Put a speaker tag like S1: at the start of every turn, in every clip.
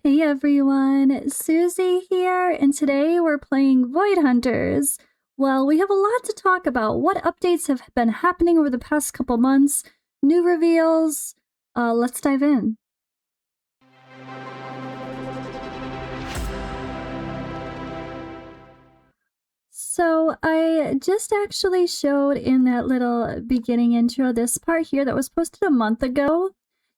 S1: Hey everyone, Suzi here, and today we're playing Void Hunters. Well, we have a lot to talk about. What updates have been happening over the past couple months? New reveals? Let's dive in. So I just actually showed in that little beginning intro this part here that was posted a month ago.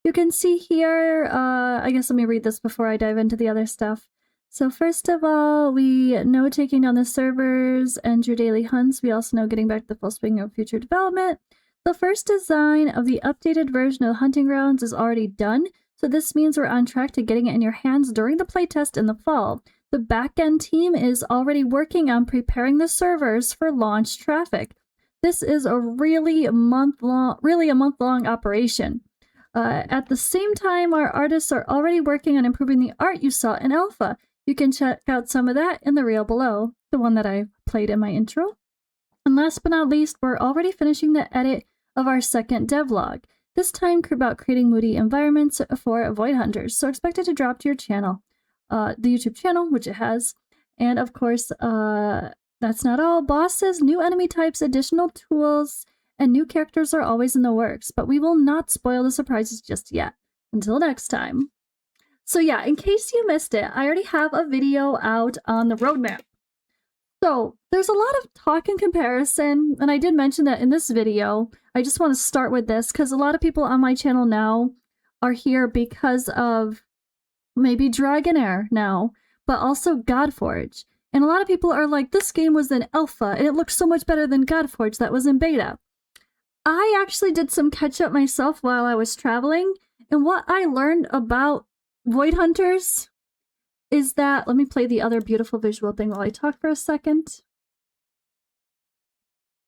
S1: You can see here, I guess let me read this before I dive into the other stuff. So first of all, we know taking down the servers and your daily hunts. We also know getting back to the full swing of future development. The first design of the updated version of Hunting Grounds is already done, so this means we're on track to getting it in your hands during the playtest in the fall. The backend team is already working on preparing the servers for launch traffic. This is a really a month-long operation. At the same time, our artists are already working on improving the art you saw in Alpha. You can check out some of that in the reel below, the one that I played in my intro. And last but not least, we're already finishing the edit of our second devlog, this time about creating moody environments for Void Hunters, so expect it to drop to your channel, the YouTube channel, which it has. And of course, that's not all. Bosses, new enemy types, additional tools, and new characters are always in the works, but we will not spoil the surprises just yet. Until next time. So yeah, in case you missed it, I already have a video out on the roadmap. So there's a lot of talk and comparison, and I did mention that in this video. I just want to start with this because a lot of people on my channel now are here because of maybe Dragonair now, but also Godforge. And a lot of people are like, this game was in alpha, and it looks so much better than Godforge that was in beta. I actually did some catch-up myself while I was traveling, and what I learned about Void Hunters is that, let me play the other beautiful visual thing while I talk for a second.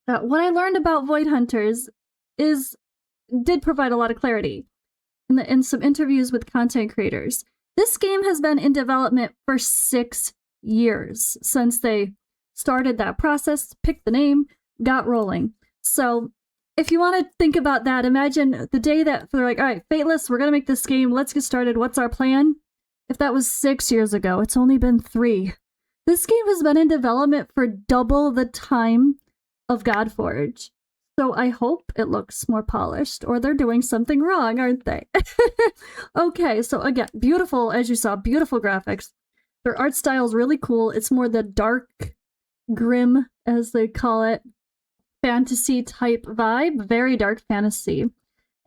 S1: What I learned about Void Hunters did provide a lot of clarity in some interviews with content creators. This game has been in development for 6 years since they started that process, picked the name, got rolling. So if you want to think about that, imagine the day that they're like, all right, FATELESS, we're going to make this game. Let's get started. What's our plan? If that was 6 years ago, it's only been 3. This game has been in development for double the time of Godforge. So I hope it looks more polished, or they're doing something wrong, aren't they? Okay, so again, beautiful, as you saw, beautiful graphics. Their art style is really cool. It's more the dark, grim, as they call it, fantasy type vibe, very dark fantasy.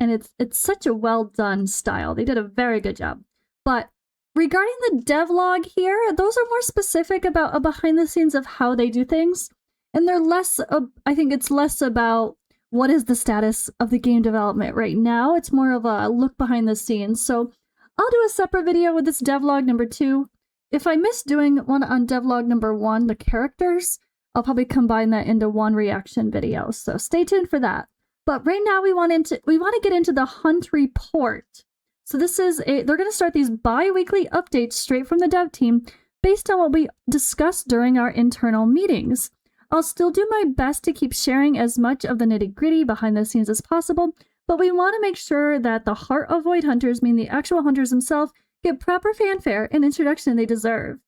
S1: And it's such a well done style. They did a very good job. But regarding the devlog here, those are more specific about a behind the scenes of how they do things. And they're less, I think it's less about what is the status of the game development right now. It's more of a look behind the scenes. So I'll do a separate video with this devlog number 2. If I miss doing one on devlog number 1, the characters, I'll probably combine that into one reaction video. So stay tuned for that. But right now we want to get into the hunt report. So they're going to start these bi-weekly updates straight from the dev team based on what we discussed during our internal meetings. I'll still do my best to keep sharing as much of the nitty-gritty behind the scenes as possible, but we want to make sure that the heart of Void Hunters, meaning the actual hunters themselves, get proper fanfare and introduction they deserve.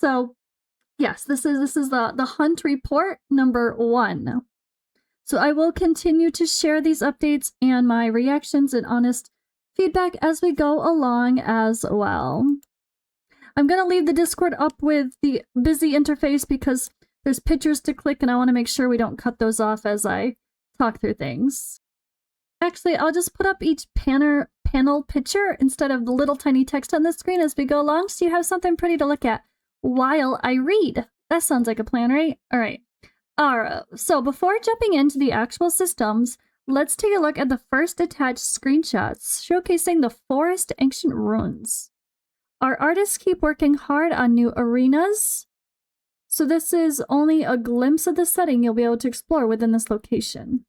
S1: So yes, this is the hunt report number 1. So I will continue to share these updates and my reactions and honest feedback as we go along as well. I'm going to leave the Discord up with the busy interface because there's pictures to click and I want to make sure we don't cut those off as I talk through things. Actually, I'll just put up each panel picture instead of the little tiny text on the screen as we go along so you have something pretty to look at while I read. That sounds like a plan, right? All right. So before jumping into the actual systems, let's take a look at the first attached screenshots showcasing the Forrest ancient ruins. Our artists keep working hard on new arenas, so this is only a glimpse of the setting you'll be able to explore within this location.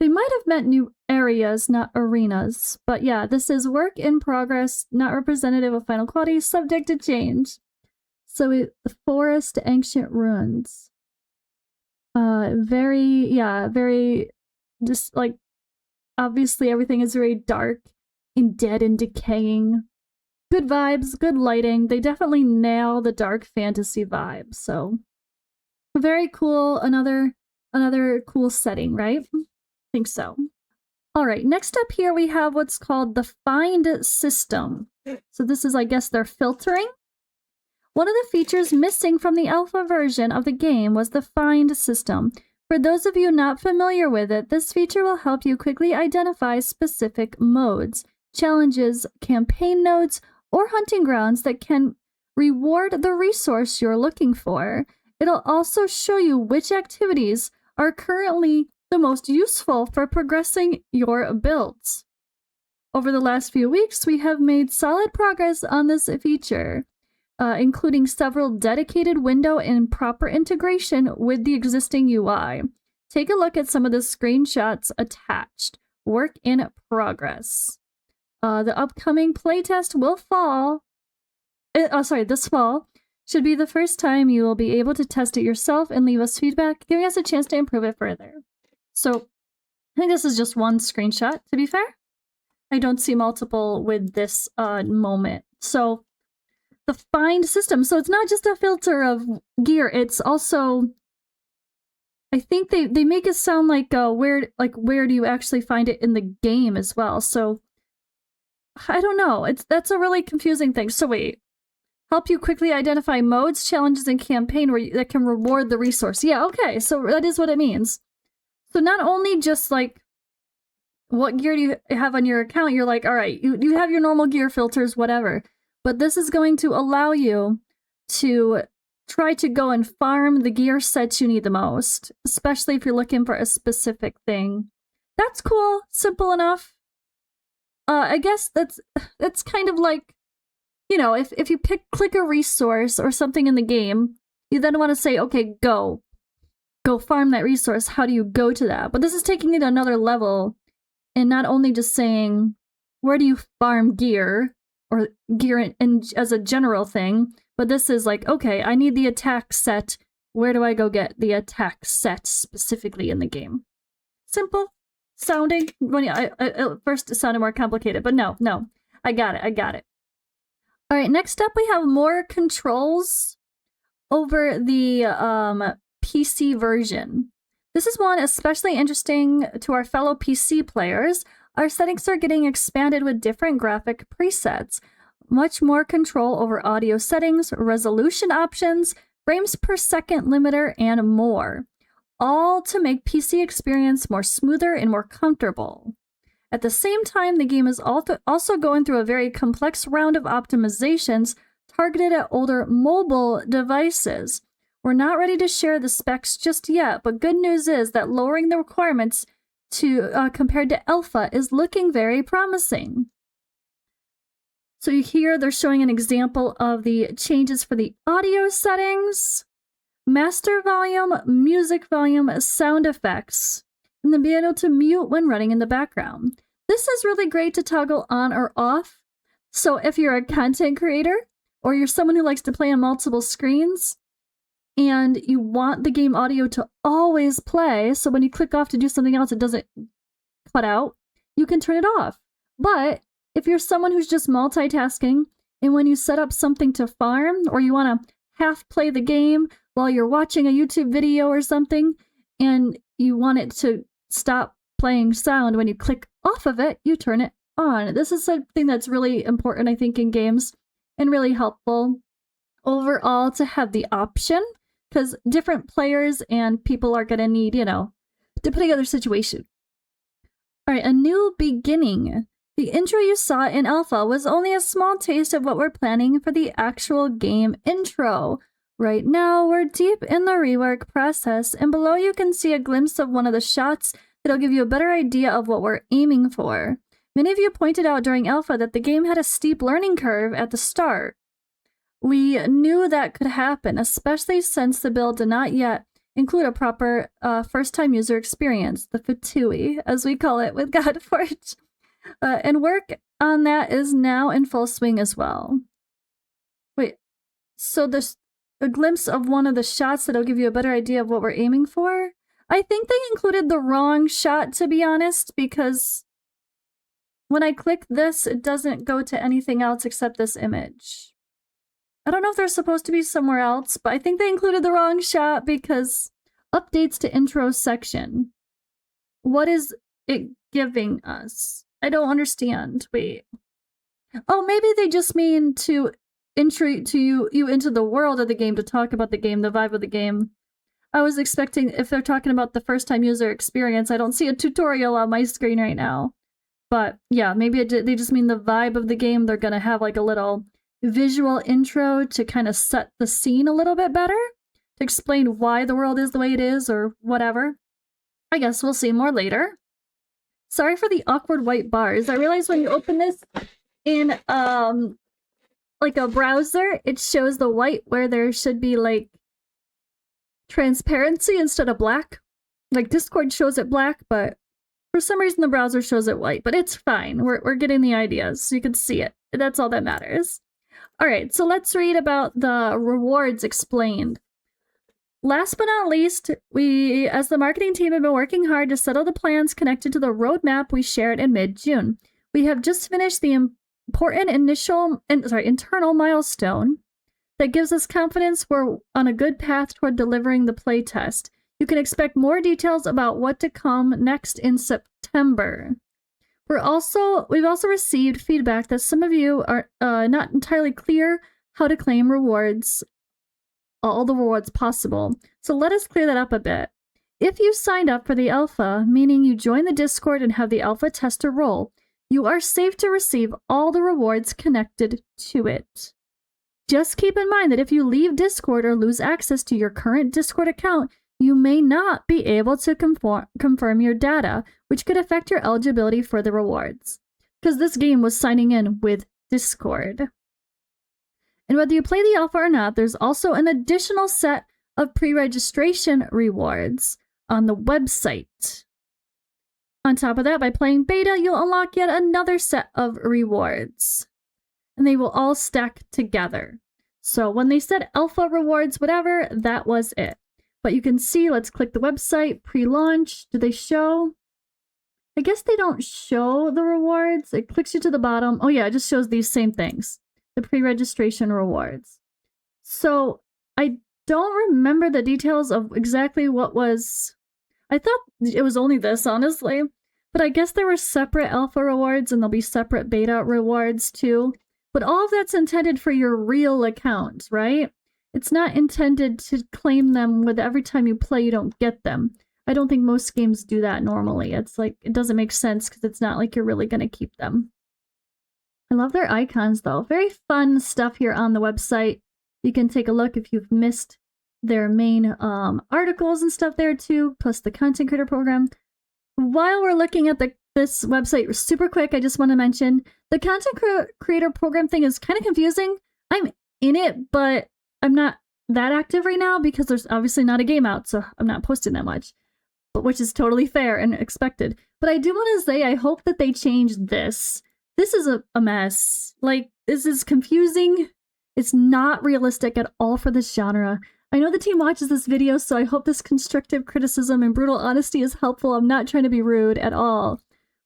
S1: They might have meant new areas, not arenas, but yeah, this is work in progress, not representative of final quality, subject to change. So the Forest ancient ruins. Very, just like, obviously everything is very dark and dead and decaying. good vibes, good lighting. They definitely nail the dark fantasy vibe. So very cool. Another cool setting, right? I think so. All right, next up here we have what's called the find system. So this is, I guess, their filtering. One of the features missing from the alpha version of the game was the find system. For those of you not familiar with it, this feature will help you quickly identify specific modes, challenges, campaign nodes, or hunting grounds that can reward the resource you're looking for. It'll also show you which activities are currently the most useful for progressing your builds. Over the last few weeks, we have made solid progress on this feature, including several dedicated window and proper integration with the existing UI. Take a look at some of the screenshots attached. Work in progress. The upcoming playtest this fall should be the first time you will be able to test it yourself and leave us feedback, giving us a chance to improve it further. So I think this is just one screenshot, to be fair. I don't see multiple with this moment. So the find system. So it's not just a filter of gear. It's also, I think they make it sound like where do you actually find it in the game as well. So I don't know. That's a really confusing thing. So wait, help you quickly identify modes, challenges, and campaign that can reward the resource. Yeah, okay. So that is what it means. So not only just like what gear do you have on your account, you're like, all right, you have your normal gear filters, whatever. But this is going to allow you to try to go and farm the gear sets you need the most, especially if you're looking for a specific thing. That's cool. Simple enough. I guess that's kind of like, you know, if you click a resource or something in the game, you then want to say, okay, go farm that resource. How do you go to that? But this is taking it to another level and not only just saying, where do you farm gear or gear as a general thing, but this is like, okay, I need the attack set. Where do I go get the attack set specifically in the game? Simple sounding. At first it sounded more complicated, but no, I got it. All right, next up we have more controls over the PC version. This is one especially interesting to our fellow PC players. Our settings are getting expanded with different graphic presets, much more control over audio settings, resolution options, frames per second limiter, and more, all to make PC experience more smoother and more comfortable. At the same time, the game is also going through a very complex round of optimizations targeted at older mobile devices. We're not ready to share the specs just yet, but good news is that lowering the requirements to compared to alpha is looking very promising. So here they're showing an example of the changes for the audio settings, master volume, music volume, sound effects, and then be able to mute when running in the background. This is really great to toggle on or off. So if you're a content creator or you're someone who likes to play on multiple screens and you want the game audio to always play, so when you click off to do something else, it doesn't cut out, you can turn it off. But if you're someone who's just multitasking and when you set up something to farm or you want to half play the game while you're watching a YouTube video or something and you want it to stop playing sound, when you click off of it, you turn it on. This is something that's really important, I think, in games and really helpful overall to have the option, because different players and people are going to need, depending on their situation. All right, a new beginning. The intro you saw in Alpha was only a small taste of what we're planning for the actual game intro. Right now, we're deep in the rework process, and below you can see a glimpse of one of the shots that'll give you a better idea of what we're aiming for. Many of you pointed out during Alpha that the game had a steep learning curve at the start. We knew that could happen, especially since the build did not yet include a proper first-time user experience, the FTUE, as we call it with Godforge. And work on that is now in full swing as well. Wait, so there's a glimpse of one of the shots that'll give you a better idea of what we're aiming for? I think they included the wrong shot, to be honest, because when I click this, it doesn't go to anything else except this image. I don't know if they're supposed to be somewhere else, but I think they included the wrong shot because updates to intro section. What is it giving us? I don't understand. Wait. Oh, maybe they just mean to intro to you into the world of the game, to talk about the game, the vibe of the game. I was expecting, if they're talking about the first time user experience, I don't see a tutorial on my screen right now. But yeah, maybe they just mean the vibe of the game. They're gonna have like a little visual intro to kind of set the scene a little bit better, to explain why the world is the way it is or whatever. I guess we'll see more later. Sorry for the awkward white bars. I realized when you open this in like a browser, it shows the white where there should be like transparency instead of black. Like Discord shows it black, but for some reason the browser shows it white, but it's fine. We're getting the ideas, so you can see it. That's all that matters. All right, so let's read about the rewards explained. Last but not least, we, as the marketing team, have been working hard to settle the plans connected to the roadmap we shared in mid-June. We have just finished the important internal milestone that gives us confidence we're on a good path toward delivering the playtest. You can expect more details about what to come next in September. We've also received feedback that some of you are not entirely clear how to claim rewards, all the rewards possible. So let us clear that up a bit. If you signed up for the alpha, meaning you joined the Discord and have the alpha tester role, you are safe to receive all the rewards connected to it. Just keep in mind that if you leave Discord or lose access to your current Discord account, you may not be able to confirm your data, which could affect your eligibility for the rewards. Because this game was signing in with Discord. And whether you play the alpha or not, there's also an additional set of pre-registration rewards on the website. On top of that, by playing beta, you'll unlock yet another set of rewards. And they will all stack together. So when they said alpha rewards, whatever, that was it. But you can see, let's click the website, pre-launch. Do they show? I guess they don't show the rewards. It clicks you to the bottom. Oh yeah, it just shows these same things. The pre-registration rewards. So I don't remember the details of exactly what was... I thought it was only this, honestly. But I guess there were separate alpha rewards and there'll be separate beta rewards too. But all of that's intended for your real account, right? It's not intended to claim them with every time you play you don't get them. I don't think most games do that normally. It's like, it doesn't make sense because it's not like you're really going to keep them. I love their icons though. Very fun stuff here on the website. You can take a look if you've missed their main articles and stuff there too, plus the content creator program. While we're looking at this website super quick, I just want to mention the content creator program thing is kind of confusing. I'm in it, but I'm not that active right now because there's obviously not a game out, so I'm not posting that much, but which is totally fair and expected. But I do want to say I hope that they change this. This is a mess. Like, this is confusing. It's not realistic at all for this genre. I know the team watches this video, so I hope this constructive criticism and brutal honesty is helpful. I'm not trying to be rude at all.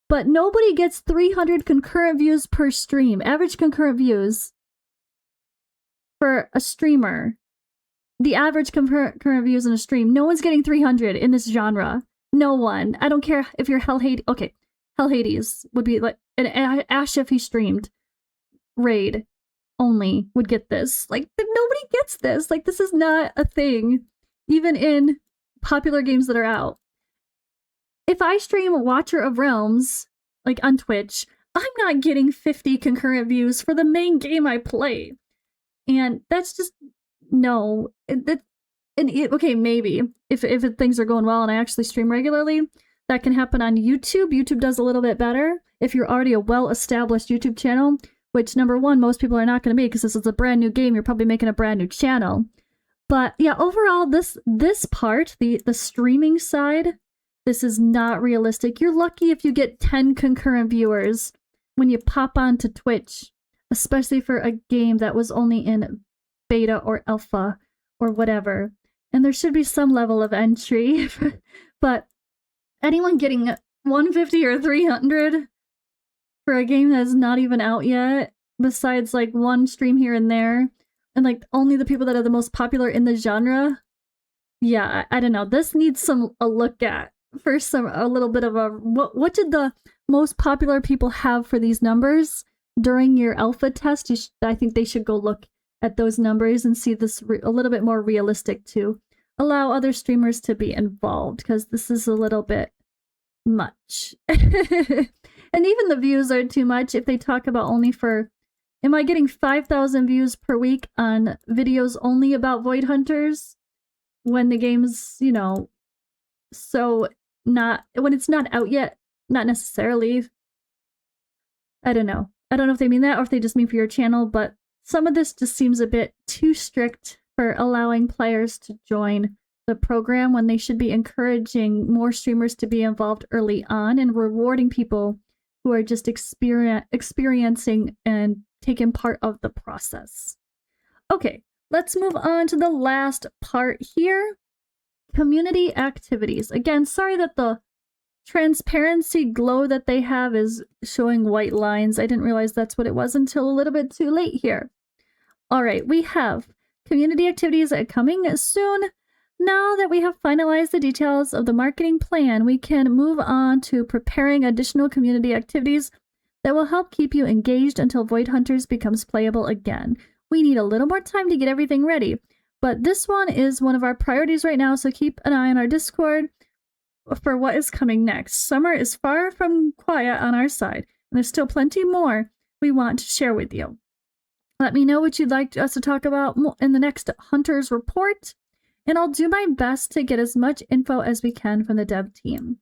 S1: But nobody gets 300 concurrent views per stream. Average concurrent views for a streamer. The average concurrent views in a stream. No one's getting 300 in this genre. No one. I don't care if you're Hell Hades. Okay, Hell Hades would be like... And Ash, if he streamed Raid only, would get this. Like, nobody gets this. Like, this is not a thing, even in popular games that are out. If I stream Watcher of Realms, like on Twitch, I'm not getting 50 concurrent views for the main game I play. And that's just, no. Okay, maybe. If things are going well and I actually stream regularly, that can happen on YouTube. YouTube does a little bit better. If you're already a well-established YouTube channel, which, number one, most people are not going to be because this is a brand new game. You're probably making a brand new channel. But yeah, overall, this part, the streaming side, this is not realistic. You're lucky if you get 10 concurrent viewers when you pop onto Twitch, especially for a game that was only in beta or alpha or whatever. And there should be some level of entry. But anyone getting 150 or 300 for a game that's not even out yet, besides like one stream here and there, and like only the people that are the most popular in the genre. Yeah, I don't know. This needs a look at. First, a little bit of a what did the most popular people have for these numbers during your alpha test? I think they should go look at those numbers and see this a little bit more realistic to allow other streamers to be involved, because this is a little bit much. And even the views are too much if they talk about only for, am I getting 5,000 views per week on videos only about Void Hunters when the game's, you know, so not, when it's not out yet? Not necessarily. I don't know. I don't know if they mean that or if they just mean for your channel, but some of this just seems a bit too strict for allowing players to join the program when they should be encouraging more streamers to be involved early on and rewarding people who are just experiencing and taking part of the process. Okay, let's move on to the last part here. Community activities. Again, sorry that the transparency glow that they have is showing white lines. I didn't realize that's what it was until a little bit too late here. All right, we have community activities coming soon. Now that we have finalized the details of the marketing plan, we can move on to preparing additional community activities that will help keep you engaged until Void Hunters becomes playable again. We need a little more time to get everything ready, but this one is one of our priorities right now, so keep an eye on our Discord for what is coming next. Summer is far from quiet on our side, and there's still plenty more we want to share with you. Let me know what you'd like us to talk about in the next Hunters report, and I'll do my best to get as much info as we can from the dev team.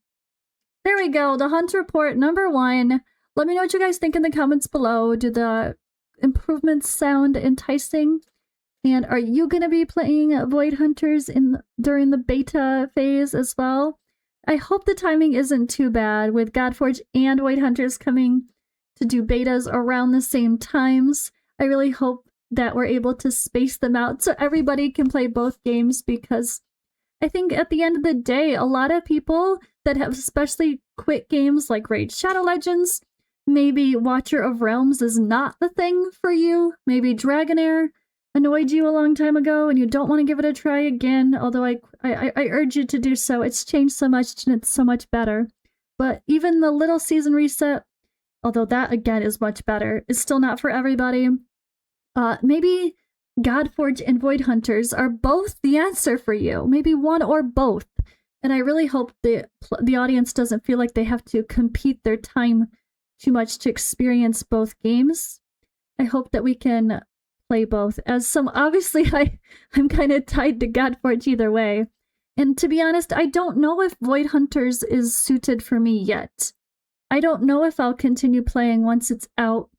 S1: There we go, the Hunt report number 1. Let me know what you guys think in the comments below. Do the improvements sound enticing? And are you going to be playing Void Hunters during the beta phase as well? I hope the timing isn't too bad with Godforge and Void Hunters coming to do betas around the same times. I really hope that we're able to space them out so everybody can play both games, because I think at the end of the day, a lot of people that have especially quit games like Raid Shadow Legends, maybe Watcher of Realms is not the thing for you, maybe Dragonair annoyed you a long time ago and you don't want to give it a try again, although I urge you to do so. It's changed so much and it's so much better. But even the little season reset, although that again is much better, is still not for everybody. Maybe Godforge and Void Hunters are both the answer for you. Maybe one or both. And I really hope the audience doesn't feel like they have to compete their time too much to experience both games. I hope that we can play both. Obviously I'm kind of tied to Godforge either way. And to be honest, I don't know if Void Hunters is suited for me yet. I don't know if I'll continue playing once it's out,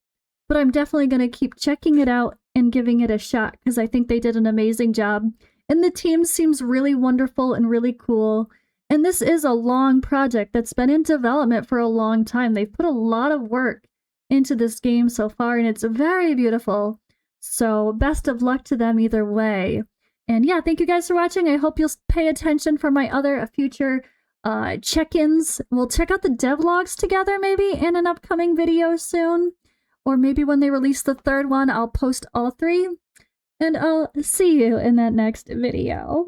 S1: but I'm definitely going to keep checking it out and giving it a shot, because I think they did an amazing job. And the team seems really wonderful and really cool. And this is a long project that's been in development for a long time. They've put a lot of work into this game so far, and it's very beautiful. So best of luck to them either way. And yeah, thank you guys for watching. I hope you'll pay attention for my other future check-ins. We'll check out the devlogs together maybe in an upcoming video soon. Or maybe when they release the third one, I'll post all 3. And I'll see you in that next video.